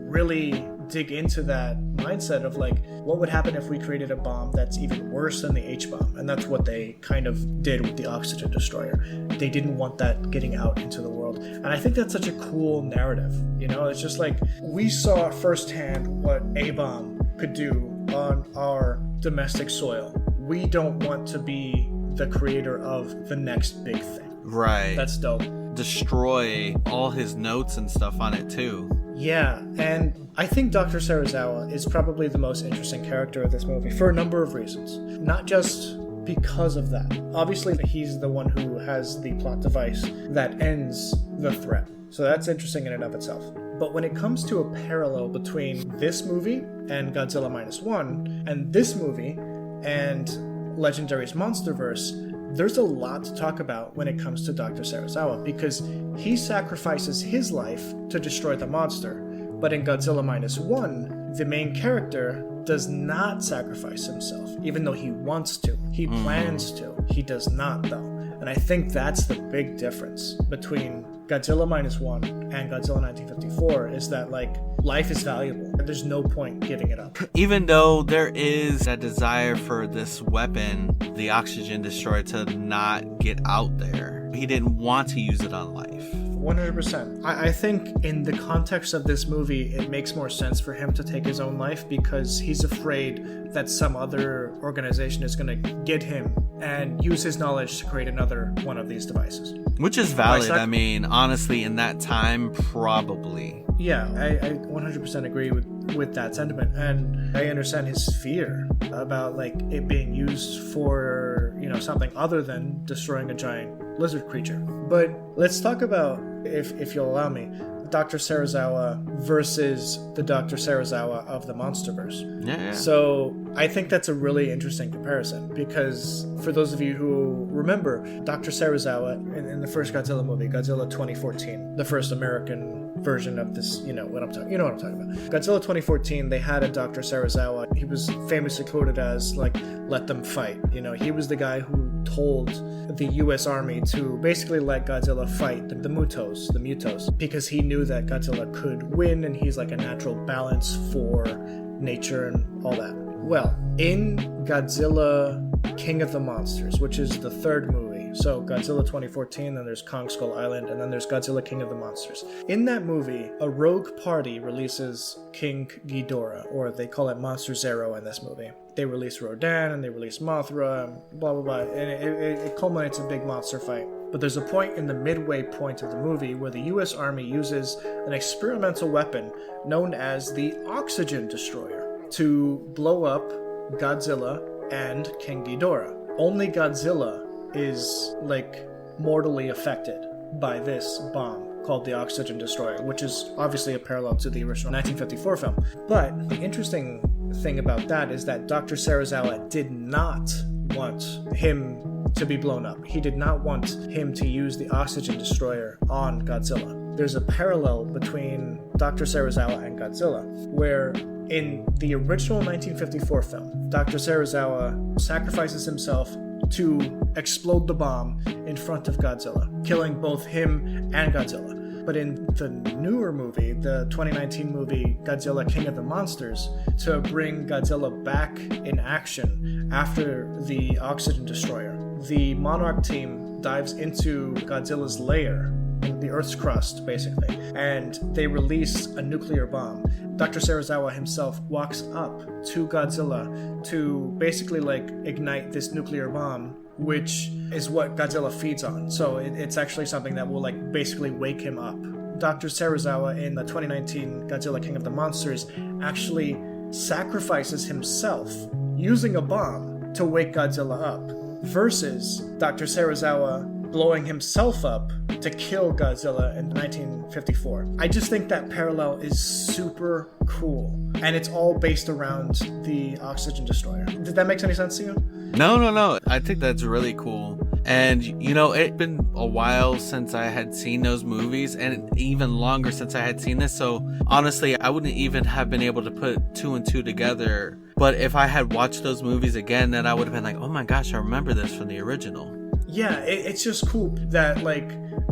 really dig into that mindset of what would happen if we created a bomb that's even worse than the H-bomb. And that's what they kind of did with the oxygen destroyer. They didn't want that getting out into the world. And I think that's such a cool narrative. It's just we saw firsthand what A-bomb could do on our domestic soil. We don't want to be the creator of the next big thing. Right. That's dope. Destroy all his notes and stuff on it too. Yeah, and I think Dr. Serizawa is probably the most interesting character of this movie for a number of reasons. Not just because of that. Obviously, he's the one who has the plot device that ends the threat. So that's interesting in and of itself. But when it comes to a parallel between this movie and Godzilla -1, and this movie and Legendary's MonsterVerse, there's a lot to talk about when it comes to Dr. Serizawa, because he sacrifices his life to destroy the monster. But in Godzilla -1, the main character does not sacrifice himself, even though he wants to. He plans to. He does not, though. And I think that's the big difference between Godzilla -1 and Godzilla 1954, is that life is valuable. There's no point giving it up. Even though there is a desire for this weapon, the oxygen destroyer, to not get out there. He didn't want to use it on life. 100%. I think in the context of this movie, it makes more sense for him to take his own life because he's afraid that some other organization is going to get him and use his knowledge to create another one of these devices. Which is valid. I mean, honestly, in that time, probably. Yeah, I 100% agree with that sentiment, and I understand his fear about like it being used for, you know, something other than destroying a giant lizard creature. But let's talk about, if you'll allow me, Dr. Serizawa versus the Dr. Serizawa of the MonsterVerse. Yeah. So I think that's a really interesting comparison, because for those of you who remember, Dr. Serizawa in the first Godzilla movie, Godzilla 2014, the first American version of this, you know what I'm talking about. Godzilla 2014, they had a Dr. Serizawa. He was famously quoted as like, "Let them fight." You know, he was the guy who told the U.S. Army to basically let Godzilla fight the Mutos, because he knew that Godzilla could win, and he's like a natural balance for nature and all that. Well, in Godzilla King of the Monsters, which is the third movie, so Godzilla 2014, then there's Kong Skull Island, and then there's Godzilla King of the Monsters. In that movie, a rogue party releases King Ghidorah, or they call it Monster Zero in this movie. They release Rodan, and they release Mothra, and blah, blah, blah, and it culminates in a big monster fight. But there's a point in the midway point of the movie where the U.S. Army uses an experimental weapon known as the Oxygen Destroyer to blow up Godzilla and King Ghidorah. Only Godzilla is like mortally affected by this bomb called the Oxygen Destroyer, which is obviously a parallel to the original 1954 film. But the interesting thing about that is that Dr. Serizawa did not want him to be blown up. He did not want him to use the Oxygen Destroyer on Godzilla. There's a parallel between Dr. Serizawa and Godzilla, where in the original 1954 film, Dr. Serizawa sacrifices himself to explode the bomb in front of Godzilla, killing both him and Godzilla. But in the newer movie, the 2019 movie Godzilla King of the Monsters, to bring Godzilla back in action after the Oxygen Destroyer, the Monarch team dives into Godzilla's lair, the Earth's crust, basically, and they release a nuclear bomb. Dr. Serizawa himself walks up to Godzilla to basically like ignite this nuclear bomb, which is what Godzilla feeds on. So it's actually something that will like basically wake him up. Dr. Serizawa in the 2019 Godzilla King of the Monsters actually sacrifices himself using a bomb to wake Godzilla up, versus Dr. Serizawa blowing himself up to kill Godzilla in 1954. I just think that parallel is super cool, and it's all based around the Oxygen Destroyer. Did that make any sense to you? No. I think that's really cool. And, you know, it's been a while since I had seen those movies, and even longer since I had seen this. So, honestly, I wouldn't even have been able to put two and two together. But if I had watched those movies again, then I would have been like, oh my gosh, I remember this from the original. Yeah, it's just cool that, like,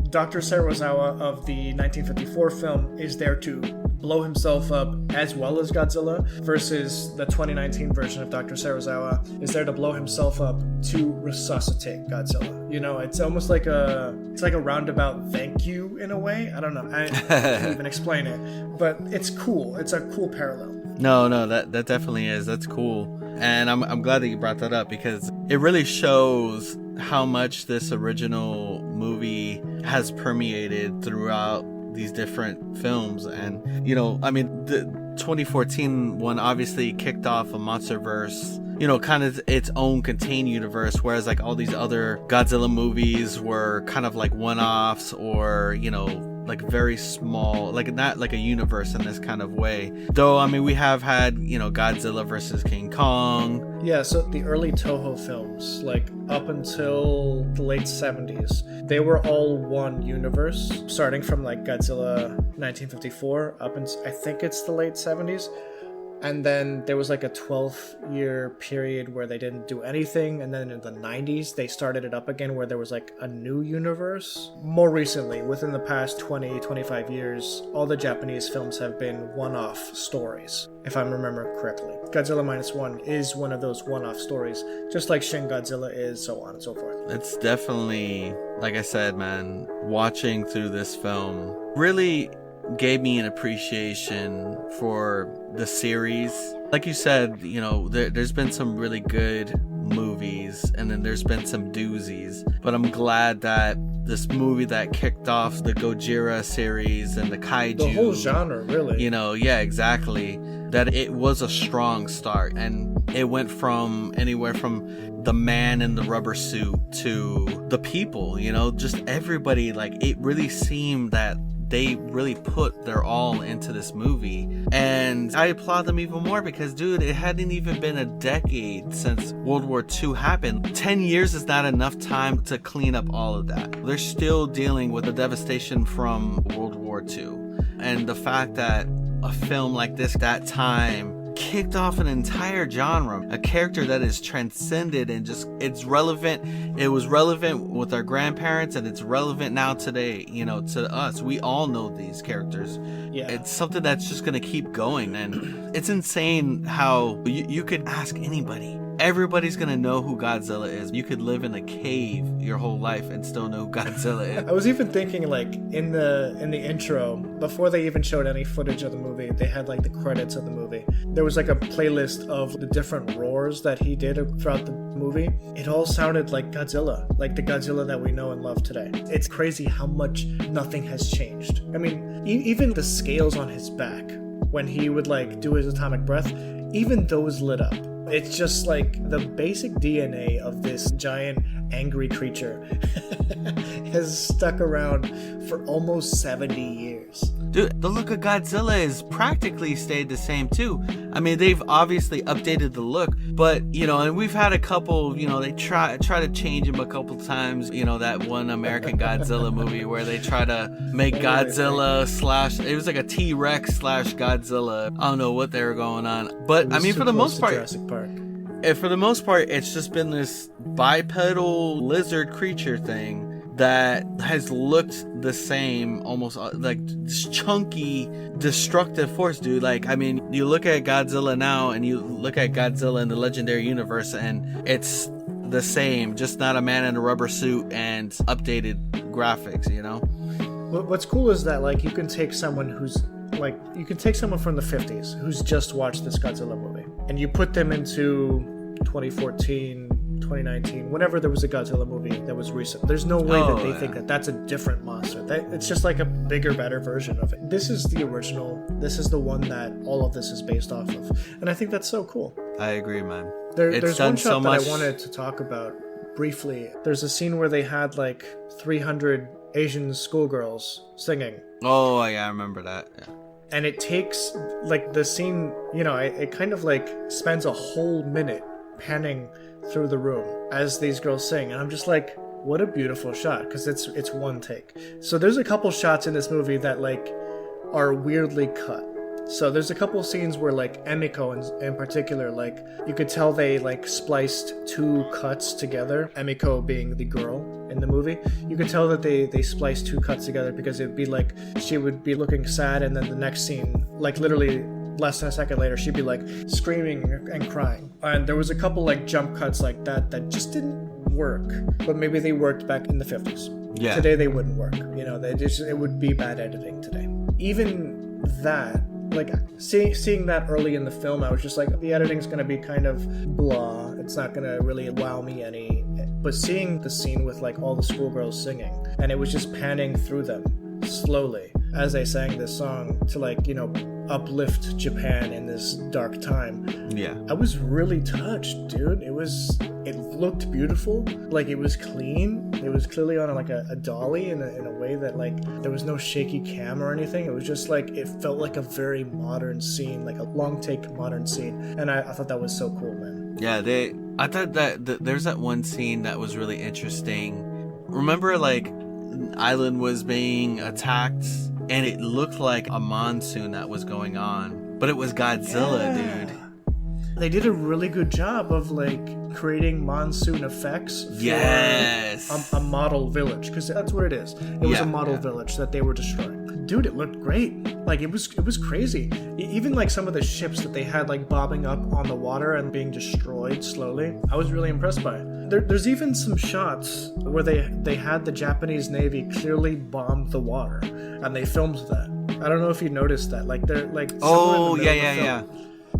Dr. Serizawa of the 1954 film is there to blow himself up as well as Godzilla, versus the 2019 version of Dr. Serizawa is there to blow himself up to resuscitate Godzilla. You know, it's almost like a roundabout thank you in a way. I don't know. I can't even explain it, but it's cool. It's a cool parallel. No, that definitely is. That's cool. And I'm glad that you brought that up, because it really shows how much this original movie has permeated throughout these different films. And, you know, I mean, the 2014 one obviously kicked off a MonsterVerse, you know, kind of its own contained universe, whereas like all these other Godzilla movies were kind of like one-offs, or, you know, like very small, like not like a universe in this kind of way. Though, I mean, we have had, you know, Godzilla versus King Kong. Yeah, so the early Toho films, like up until the late 70s, they were all one universe, starting from like Godzilla 1954 up until I think it's the late 70s. And then there was like a 12-year period where they didn't do anything. And then in the 90s, they started it up again, where there was like a new universe. More recently, within the past 20, 25 years, all the Japanese films have been one-off stories, if I remember correctly. Godzilla Minus One is one of those one-off stories, just like Shin Godzilla is, so on and so forth. It's definitely, like I said, man, watching through this film really gave me an appreciation for the series. Like you said, you know, there's been some really good movies, and then there's been some doozies. But I'm glad that this movie that kicked off the Gojira series and the Kaiju, the whole genre, really. Yeah, exactly. That it was a strong start, and it went from anywhere from the man in the rubber suit to the people, just everybody. Like, it really seemed that they really put their all into this movie, and I applaud them even more because, dude, it hadn't even been a decade since World War II happened. 10 years is not enough time to clean up all of that. They're still dealing with the devastation from World War II, and the fact that a film like this, that time, kicked off an entire genre, a character that is transcended and just, it's relevant. It was relevant with our grandparents, and it's relevant now today, to us. We all know these characters. Yeah. It's something that's just going to keep going, and it's insane how you could ask anybody. Everybody's gonna know who Godzilla is. You could live in a cave your whole life and still know who Godzilla is. I was even thinking, like, in the intro, before they even showed any footage of the movie, they had like the credits of the movie. There was like a playlist of the different roars that he did throughout the movie. It all sounded like Godzilla, like the Godzilla that we know and love today. It's crazy how much nothing has changed. I mean, even the scales on his back, when he would like do his atomic breath, even those lit up. It's just like the basic DNA of this giant angry creature has stuck around for almost 70 years. Dude, the look of Godzilla has practically stayed the same too. I mean, they've obviously updated the look, but, and we've had a couple, they try to change him a couple times. That one American Godzilla movie where they try to make Godzilla / it was like a T-Rex / Godzilla. I don't know what they were going on. But, I mean, for the most part, Jurassic Park. For the most part, it's just been this bipedal lizard creature thing that has looked the same, almost like this chunky, destructive force, dude. Like, I mean, you look at Godzilla now and you look at Godzilla in the Legendary Universe, and it's the same, just not a man in a rubber suit and updated graphics, What's cool is that, like, you can take someone who's like, you can take someone from the 50s who's just watched this Godzilla movie, and you put them into 2014, 2019, whenever there was a Godzilla movie that was recent. There's no way that they think that that's a different monster. It's just like a bigger, better version of it. This is the original. This is the one that all of this is based off of. And I think that's so cool. I agree, man. There's one shot that I wanted to talk about briefly. There's a scene where they had like 300 Asian schoolgirls singing. Oh, yeah, I remember that. Yeah. And it takes, like, the scene, it kind of like spends a whole minute panning through the room as these girls sing, and I'm just like, what a beautiful shot, because it's one take. So there's a couple shots in this movie that like are weirdly cut. So there's a couple scenes where, like, Emiko in particular, like, you could tell they like spliced two cuts together, Emiko being the girl in the movie. You could tell that they spliced two cuts together because it'd be like she would be looking sad, and then the next scene, like literally less than a second later, she'd be like screaming and crying. And there was a couple like jump cuts like that just didn't work, but maybe they worked back in the 50s. Yeah. Today they wouldn't work. It would be bad editing today. Even that, like, seeing that early in the film, I was just like, the editing's gonna be kind of blah. It's not gonna really wow me any. But seeing the scene with like all the schoolgirls singing, and it was just panning through them slowly as they sang this song to, like, uplift Japan in this dark time. Yeah. I was really touched, dude. It looked beautiful. Like, it was clean. It was clearly on like a dolly in a way that, like, there was no shaky cam or anything. It was just like, it felt like a very modern scene, like a long take modern scene. And I thought that was so cool, man. Yeah, I thought that there's that one scene that was really interesting. Remember, like, an island was being attacked, and it looked like a monsoon that was going on, but it was Godzilla, dude. They did a really good job of like creating monsoon effects for a model village, because that's what it is. It was a model village that they were destroying. Dude, it looked great. Like, it was crazy. Even like some of the ships that they had like bobbing up on the water and being destroyed slowly, I was really impressed by it. There's even some shots where they had the Japanese Navy clearly bomb the water, and they filmed that. I don't know if you noticed that. Like, they're like, oh yeah.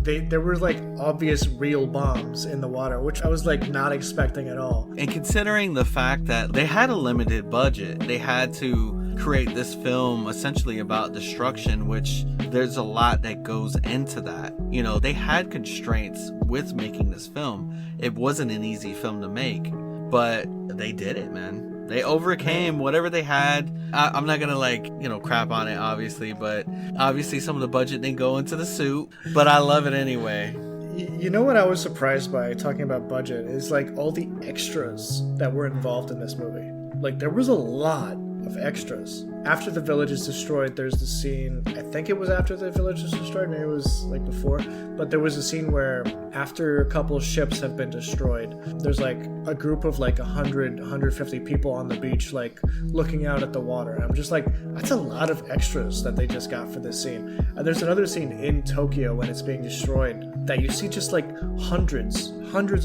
there were like obvious real bombs in the water, which I was like not expecting at all. And considering the fact that they had a limited budget, they had to create this film essentially about destruction, which there's a lot that goes into that. You know, they had constraints with making this film. It wasn't an easy film to make, but they did it, man. They overcame whatever they had. I'm not gonna like, you know, crap on it, obviously, but obviously some of the budget didn't go into the suit, but I love it anyway. You know what I was surprised by, talking about budget, is like all the extras that were involved in this movie. Like there was a lot of extras. After the village is destroyed, there's the scene, I think it was after the village was destroyed, maybe it was like before, but there was a scene where after a couple of ships have been destroyed, there's like a group of like 150 people on the beach like looking out at the water. And I'm just like, that's a lot of extras that they just got for this scene. And there's another scene in Tokyo when it's being destroyed that you see just like hundreds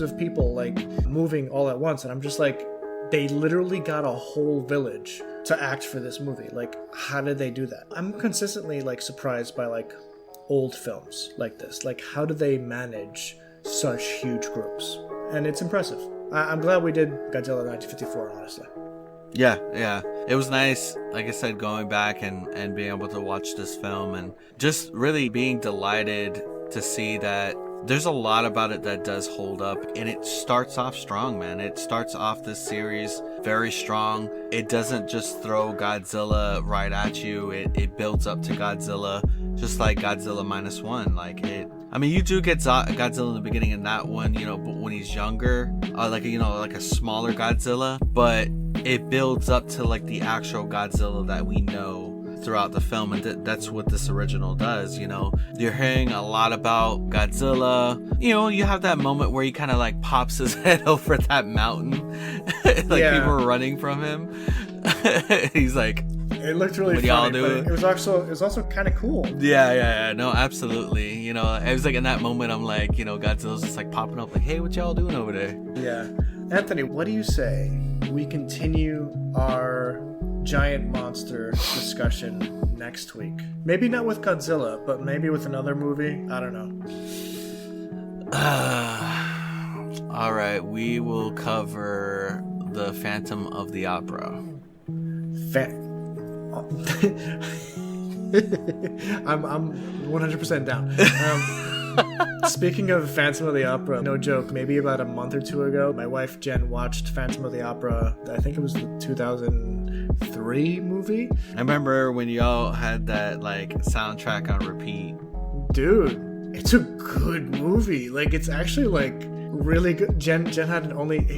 of people like moving all at once, and I'm just like, they literally got a whole village to act for this movie. Like, how did they do that? I'm consistently like surprised by like old films like this. Like, how do they manage such huge groups? And it's impressive. I'm glad we did Godzilla 1954, honestly. Yeah. It was nice, like I said, going back and being able to watch this film and just really being delighted to see that there's a lot about it that does hold up, and it starts off strong, man. It starts off this series very strong. It doesn't just throw Godzilla right at you. It builds up to Godzilla, just like Godzilla -1. Like it, I mean, you do get Godzilla in the beginning in that one, you know, but when he's younger, like a smaller Godzilla, but it builds up to like the actual Godzilla that we know throughout the film, and that's what this original does. You know, you're hearing a lot about Godzilla. You know, you have that moment where he kind of like pops his head over that mountain, like people are running from him. He's like, it looked really funny, but it was also kind of cool. Yeah. No, absolutely. You know, it was like in that moment, I'm like, you know, Godzilla's just like popping up, like, hey, what y'all doing over there? Yeah, Anthony, what do you say we continue our giant monster discussion next week? Maybe not with Godzilla, but maybe with another movie. I don't know. All right, we will cover the Phantom of the Opera. I'm 100% down. Speaking of Phantom of the Opera, no joke, maybe about a month or two ago, my wife Jen watched Phantom of the Opera. I think it was the 2003 movie. I remember when y'all had that like soundtrack on repeat. Dude, it's a good movie. Like, it's actually like really good. Jen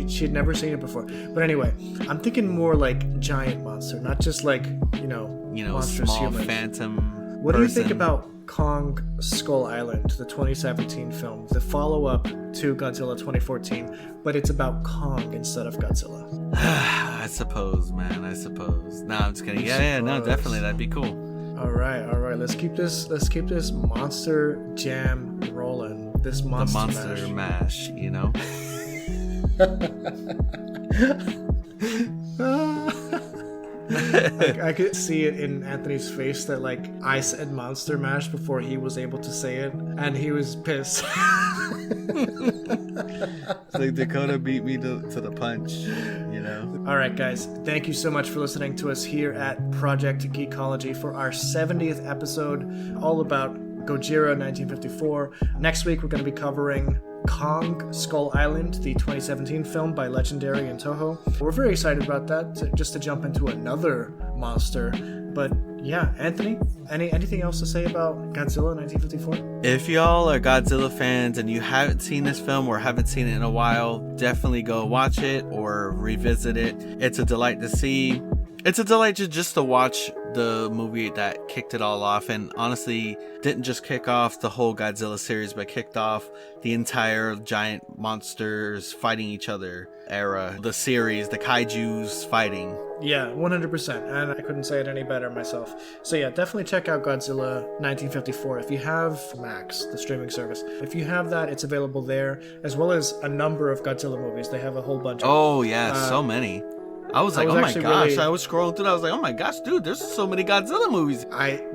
she'd never seen it before. But anyway, I'm thinking more like giant monster, not just like, you know, monstrous small humans. phantom. What do you think about Kong Skull Island, the 2017 film, the follow-up to Godzilla 2014, but it's about Kong instead of Godzilla? I suppose, man. I suppose. No, I'm just kidding. Yeah. No, definitely, that'd be cool. All right. Let's keep this monster jam rolling. This monster mash, you know. I could see it in Anthony's face that like I said Monster Mash before he was able to say it, and he was pissed. It's like Dakota beat me to the punch, you know. All right, guys, thank you so much for listening to us here at Project Geekology for our 70th episode, all about Gojira 1954. Next week we're going to be covering Kong Skull Island, the 2017 film by Legendary and Toho. We're very excited about that, just to jump into another monster. But yeah, Anthony, anything else to say about Godzilla 1954? If y'all are Godzilla fans and you haven't seen this film or haven't seen it in a while, definitely go watch it or revisit it. It's a delight to see. It's a delight just to watch the movie that kicked it all off, and honestly didn't just kick off the whole Godzilla series, but kicked off the entire giant monsters fighting each other era, the series, the Kaijus fighting. Yeah, 100%, and I couldn't say it any better myself. So yeah, definitely check out Godzilla 1954 if you have Max, the streaming service. If you have that, it's available there, as well as a number of Godzilla movies. They have a whole bunch of... Oh yeah, so many. I was like, was oh my actually gosh. really- I was scrolling through. I was like, oh my gosh, dude, there's so many Godzilla movies.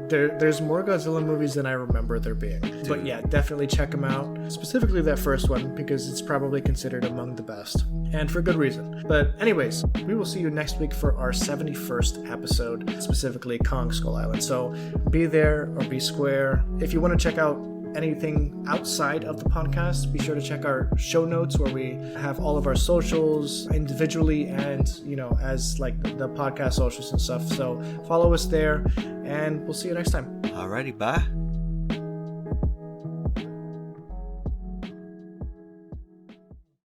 There's more Godzilla movies than I remember there being. But yeah, definitely check them out. Specifically that first one, because it's probably considered among the best. And for good reason. But anyways, we will see you next week for our 71st episode, specifically Kong Skull Island. So be there or be square. If you want to check out anything outside of the podcast, be sure to check our show notes where we have all of our socials individually and, as like the podcast socials and stuff. So follow us there and we'll see you next time. Alrighty, bye.